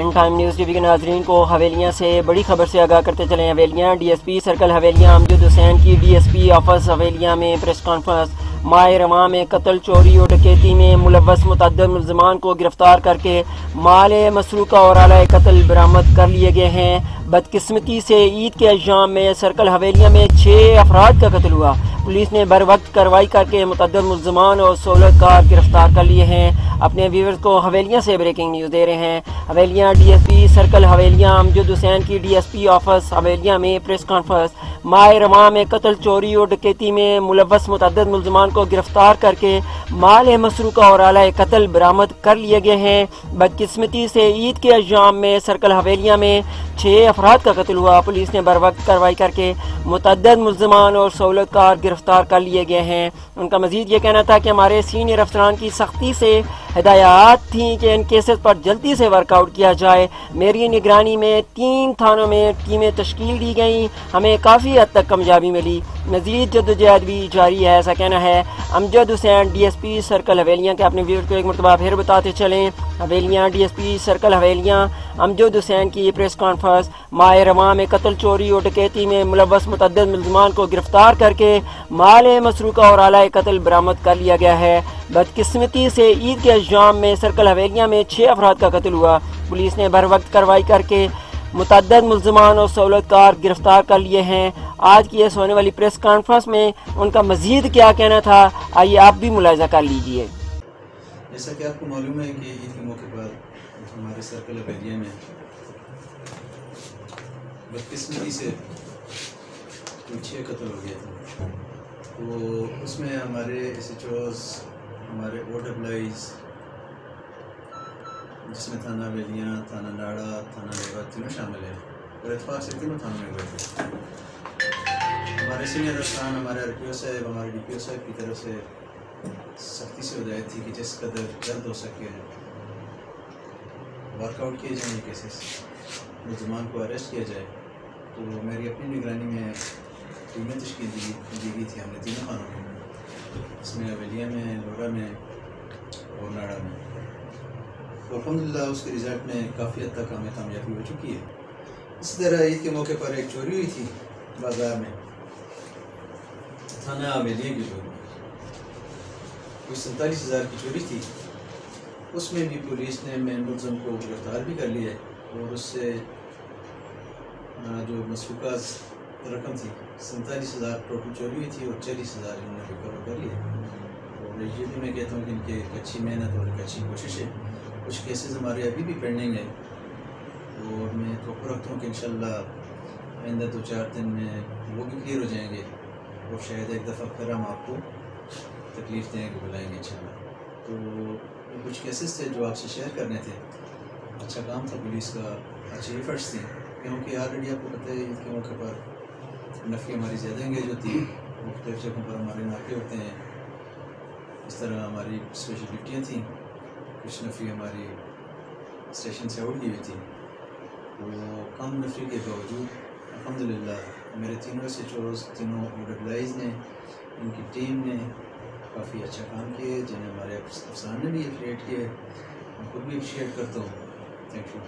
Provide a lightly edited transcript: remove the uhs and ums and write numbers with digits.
In time news TV के नाजरीन को हवेलियाँ से बड़ी खबर से आगाह करते चले। हवेलियाँ डीएसपी सर्कल हवेलियाँ अमजद हुसैन की डीएसपी ऑफिस हवेलियाँ में प्रेस कॉन्फ्रेंस। माह रवा में कत्ल, चोरी और डकैती में मुलव्वस मुतअद्दिद मुल्ज़िमान को गिरफ्तार करके माल मसरूका और आला कत्ल बरामद कर लिए गए हैं। बदकिस्मती से ईद के अय्याम में सर्कल हवेलियाँ में 6 अफराद का कत्ल हुआ। पुलिस ने बर वक्त कार्रवाई करके मुतअद्दिद मुल्ज़िमान और सहूलतकार गिरफ्तार कर लिए हैं। अपने व्यूअर्स को हवेलियाँ से ब्रेकिंग न्यूज़ दे रहे हैं। हवेलियाँ डीएसपी सर्कल हवेलियाँ अमजद हुसैन की डीएसपी ऑफिस हवेलियाँ में प्रेस कॉन्फ्रेंस। माह रवा में कत्ल, चोरी और डकैती में मुलव्वस मुतअद्दिद मुल्ज़िमान को गिरफ्तार करके माल मसरूका और आला कत्ल बरामद कर लिए गए हैं। बदकिस्मती से ईद के अय्याम में सर्कल हवेलियाँ में 6 अफराद का कत्ल हुआ। पुलिस ने बर वक्त कार्रवाई करके मुतअद्दिद मुल्ज़िमान और सहूलतकार गिरफ्तार कर लिए गए हैं। उनका मजीद ये कहना था कि हमारे सीनियर अफसरान की सख्ती से हिदायत थी कि इन केसेस पर जल्दी से वर्कआउट किया जाए। मेरी निगरानी में 3 थानों में टीमें तश्कील दी गई, हमें काफ़ी हद तक कामयाबी मिली। मजीद जद्दोजहद भी जारी है, ऐसा कहना है अमजद हुसैन डीएसपी सर्कल हवेलियाँ के। अपने व्यूअर्स को एक मरतबा फिर बताते चलें। हवेलियाँ डीएसपी सर्कल हवेलियाँ अमजद हुसैन की प्रेस कॉन्फ्रेंस। माह रवा में कत्ल, चोरी और डकैती में मुलव्वस मुतअद्दिद मुल्ज़िमान को गिरफ्तार करके माल मसरूका और आला कत्ल बरामद कर लिया गया है। बदकिस्मती से ईद के अय्याम में सर्कल हवेलियाँ में 6 अफराद का कत्ल हुआ। पुलिस ने बर वक्त कार्रवाई करके मुतअद्दिद मुल्ज़िमान और सहूलतकार गिरफ्तार कर लिए हैं। आज की इस होने वाली प्रेस कॉन्फ्रेंस में उनका मजीद क्या कहना था, आइए आप भी मुलाहिज़ा कर लीजिए। जैसा कि आपको मालूम है कि ईद के मौके पर हमारे सर्कल हवेलियाँ में बदकिस्मती से 6 कत्ल हो गए थे। तो उसमें हमारे SHOs, हमारे OWIs, जिसमें थाना हवेलियाँ, थाना नाड़ा, थाना लेवा तीनों शामिल हैं और इत्तेफाक से तीनों थानों में हुए थे। हमारे सीनियर अफसरान, हमारे RPO साहब, हमारे DPO साहब की तरफ से सख्ती से हिदायत थी कि जिस कदर जल्द हो सके वर्कआउट किए जाए केसेस, मुल्ज़िमान को अरेस्ट किया जाए। तो मेरी अपनी निगरानी में टीमें तश्कील दी गई थी हमने तीनों थानों में, इसमें हवेलियाँ में, लोरा में और नाड़ा में। तो अल्हम्दुलिल्लाह उसके रिज़ल्ट में काफ़ी हद तक हमें कामयाबी हो चुकी है। इसी तरह ईद के मौके पर एक चोरी हुई थी बाज़ार में, थाना हवेलियाँ की चोरी, कोई 47,000 की चोरी थी। उसमें भी पुलिस ने मेन मुल्ज़िम को गिरफ्तार भी कर लिया और उससे जो मसरूका रकम थी 47,000 टोटल चोरी हुई थी और 40,000 इन्होंने रिकवर कर लिए। और ये भी मैं कहता हूँ कि इनकी एक अच्छी मेहनत और एक अच्छी कोशिश है। कुछ केसेस हमारे अभी भी पेंडिंग है और मैं तो रखता हूँ कि इंशाल्लाह आइंदा 2-4 दिन में वो भी क्लियर हो जाएंगे और शायद एक दफ़ा फिर हम आपको तकलीफ़ देंगे कि बुलाएंगे इंशाल्लाह। तो कुछ केसेस थे जो आपसे शेयर करने थे। अच्छा काम था पुलिस का, अच्छे एफर्ट्स थे, क्योंकि ऑलरेडी आपको पता है ईद के मौके पर नफ़ी हमारी ज़्यादा एंगेज होती है, मुख्तलिफ़ जगहों पर हमारे नाके होते हैं। इस तरह हमारी स्पेशल ड्यूटियाँ थी, कुछ नफ़ी हमारी स्टेशन से आउट की हुई थी। तो कम नफ़ी के बावजूद अल्हम्दुलिल्लाह मेरे तीनों SHOs, तीनों OWIs ने, इनकी टीम ने काफ़ी अच्छा काम किए, जिन्हें हमारे अफसरान ने भी अप्रिशिएट किए। मैं खुद भी अप्रिशिएट करता हूँ। Thank you.